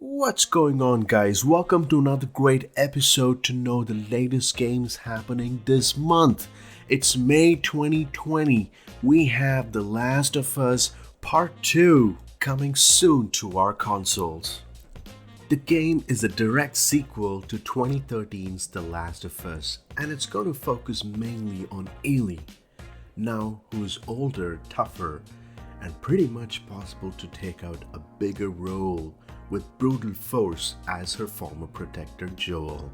What's going on, guys? Welcome to another great episode to know the latest games happening this month. It's May 2020. We have The Last of Us Part 2 coming soon to our consoles. The game is a direct sequel to 2013's The Last of Us, and it's going to focus mainly on Ellie, now who's older, tougher, and pretty much possible to take out a bigger role with brutal force as her former protector Joel.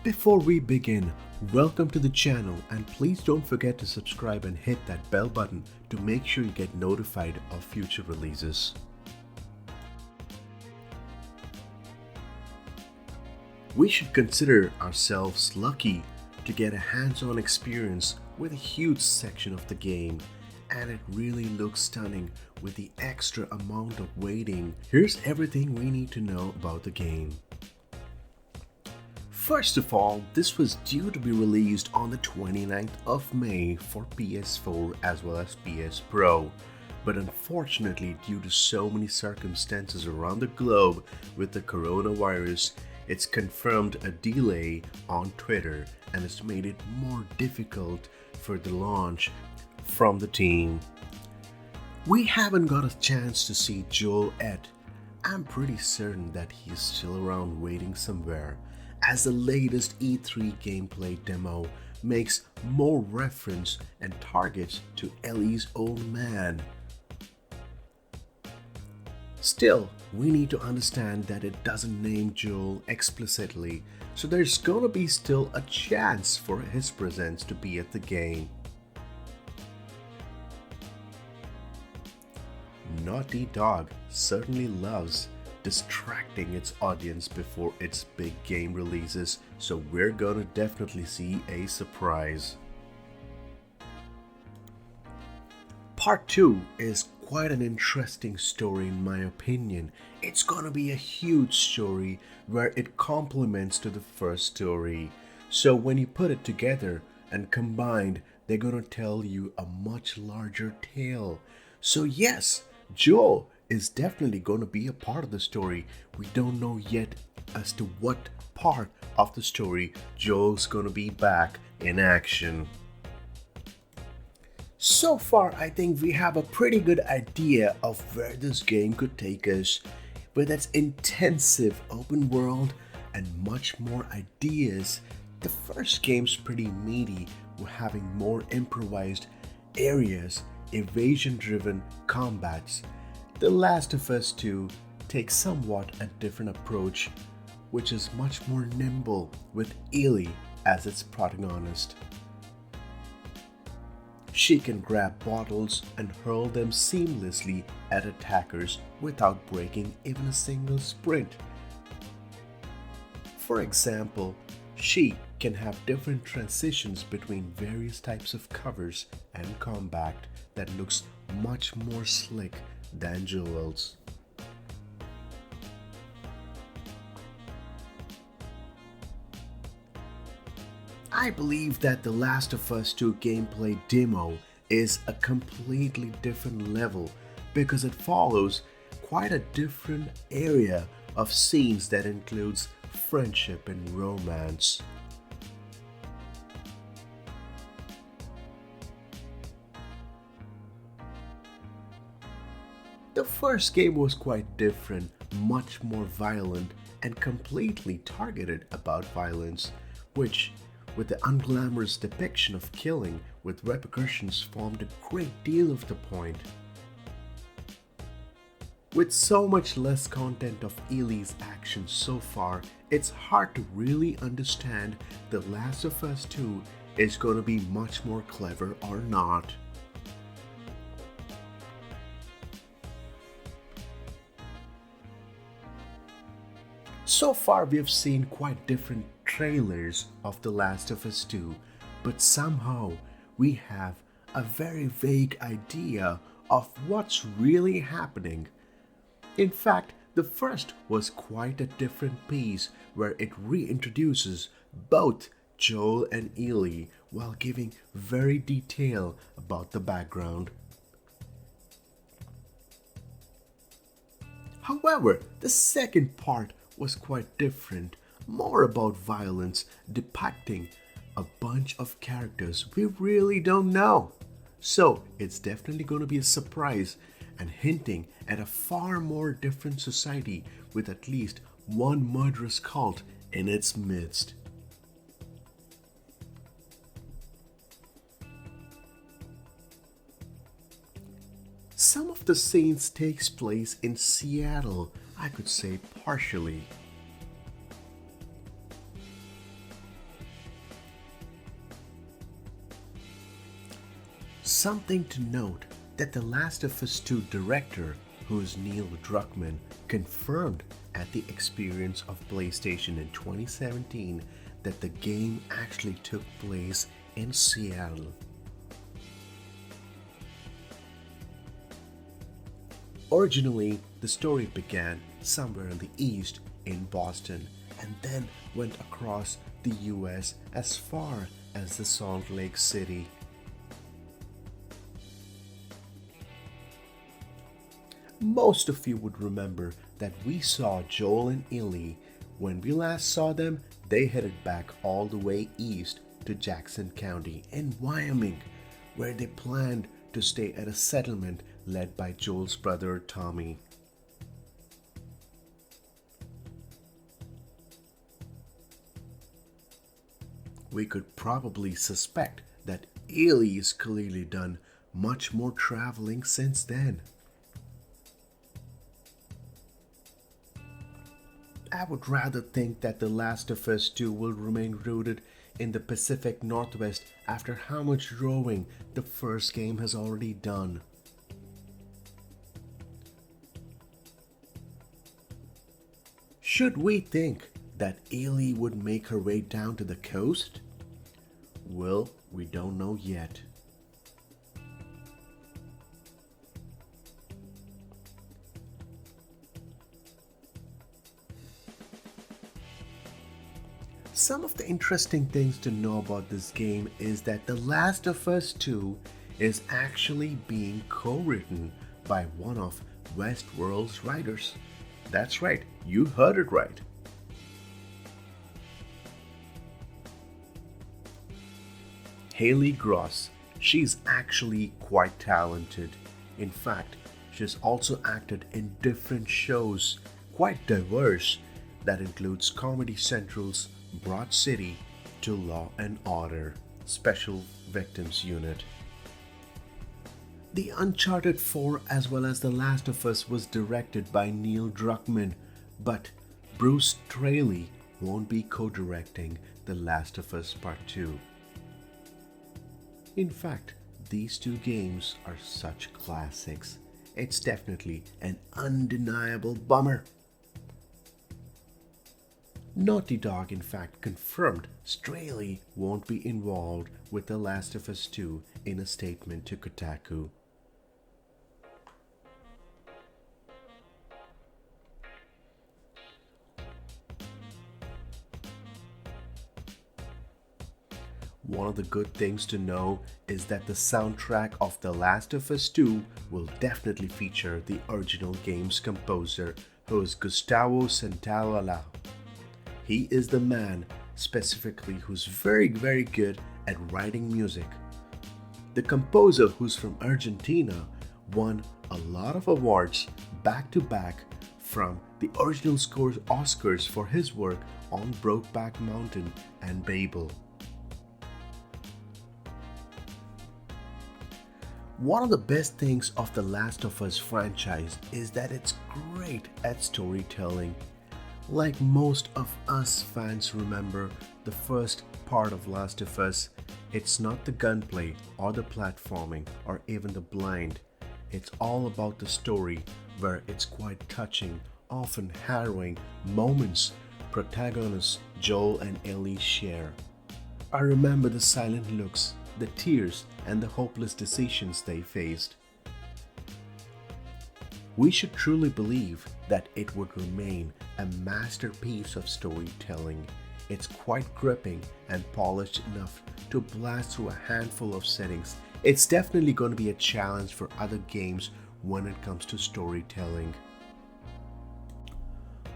Before we begin, welcome to the channel and please don't forget to subscribe and hit that bell button to make sure you get notified of future releases. We should consider ourselves lucky to get a hands-on experience with a huge section of the game, and it really looks stunning with the extra amount of waiting. Here's everything we need to know about the game. First of all, this was due to be released on the 29th of May for PS4 as well as PS Pro, but unfortunately due to so many circumstances around the globe with the coronavirus, it's confirmed a delay on Twitter and it's made it more difficult for the launch from the team. We haven't got a chance to see Joel yet. I'm pretty certain that he's still around waiting somewhere, as the latest E3 gameplay demo makes more reference and targets to Ellie's old man. Still, we need to understand that it doesn't name Joel explicitly, so there's gonna be still a chance for his presence to be at the game. Naughty Dog certainly loves distracting its audience before its big game releases, so we're gonna definitely see a surprise. Part 2 is quite an interesting story in my opinion. It's gonna be a huge story where it complements to the first story. So when you put it together and combined, they're gonna tell you a much larger tale. So yes, Joel is definitely going to be a part of the story. We don't know yet as to what part of the story Joel's going to be back in action. So far, I think we have a pretty good idea of where this game could take us, with its intensive open world and much more ideas. The first game's pretty meaty, with having more improvised areas, evasion-driven combats. The Last of Us 2 takes somewhat a different approach, which is much more nimble with Ellie as its protagonist. She can grab bottles and hurl them seamlessly at attackers without breaking even a single sprint. For example, she can have different transitions between various types of covers and combat that looks much more slick than Joel's. I believe that The Last of Us 2 gameplay demo is a completely different level because it follows quite a different area of scenes that includes friendship and romance. The first game was quite different, much more violent, and completely targeted about violence, which, with the unglamorous depiction of killing with repercussions, formed a great deal of the point. With so much less content of Ellie's actions so far, it's hard to really understand The Last of Us 2 is going to be much more clever or not. So far we have seen quite different trailers of The Last of Us 2, but somehow we have a very vague idea of what's really happening. In fact, the first was quite a different piece where it reintroduces both Joel and Ellie while giving very detail about the background. However, the second part was quite different, more about violence, depicting a bunch of characters we really don't know. So it's definitely going to be a surprise and hinting at a far more different society with at least one murderous cult in its midst. Some of the scenes takes place in Seattle, I could say partially. Something to note that The Last of Us 2 director, who is Neil Druckmann, confirmed at the Experience of PlayStation in 2017 that the game actually took place in Seattle. Originally, the story began somewhere in the east in Boston and then went across the US as far as the Salt Lake City. Most of you would remember that we saw Joel and Ellie. When we last saw them, they headed back all the way east to Jackson County in Wyoming, where they planned to stay at a settlement led by Joel's brother Tommy. We could probably suspect that Ellie has clearly done much more traveling since then. I would rather think that The Last of Us 2 will remain rooted in the Pacific Northwest after how much rowing the first game has already done. Should we think that Ellie would make her way down to the coast? Well, we don't know yet. Some of the interesting things to know about this game is that The Last of Us 2 is actually being co-written by one of Westworld's writers. That's right, you heard it right. Haley Gross, she's actually quite talented. In fact, she's also acted in different shows, quite diverse, that includes Comedy Central's Broad City to Law and Order, Special Victims Unit. The Uncharted 4 as well as The Last of Us was directed by Neil Druckmann, but Bruce Straley won't be co-directing The Last of Us Part 2. In fact, these two games are such classics. It's definitely an undeniable bummer. Naughty Dog in fact confirmed Straley won't be involved with The Last of Us 2 in a statement to Kotaku. One of the good things to know is that the soundtrack of The Last of Us 2 will definitely feature the original game's composer, who is Gustavo Santaolalla. He is the man specifically who's very good at writing music. The composer, who's from Argentina, won a lot of awards back to back from the original score Oscars for his work on Brokeback Mountain and Babel. One of the best things of the Last of Us franchise is that it's great at storytelling. Like most of us fans remember the first part of Last of Us, it's not the gunplay or the platforming or even the blind. It's all about the story, where it's quite touching, often harrowing moments protagonists Joel and Ellie share. I remember the silent looks, the tears, and the hopeless decisions they faced. We should truly believe that it would remain a masterpiece of storytelling. It's quite gripping and polished enough to blast through a handful of settings. It's definitely going to be a challenge for other games when it comes to storytelling.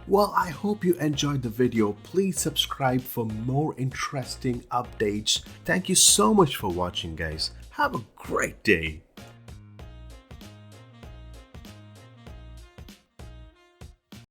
Well, I hope you enjoyed the video. Please subscribe for more interesting updates. Thank you so much for watching, guys. Have a great day.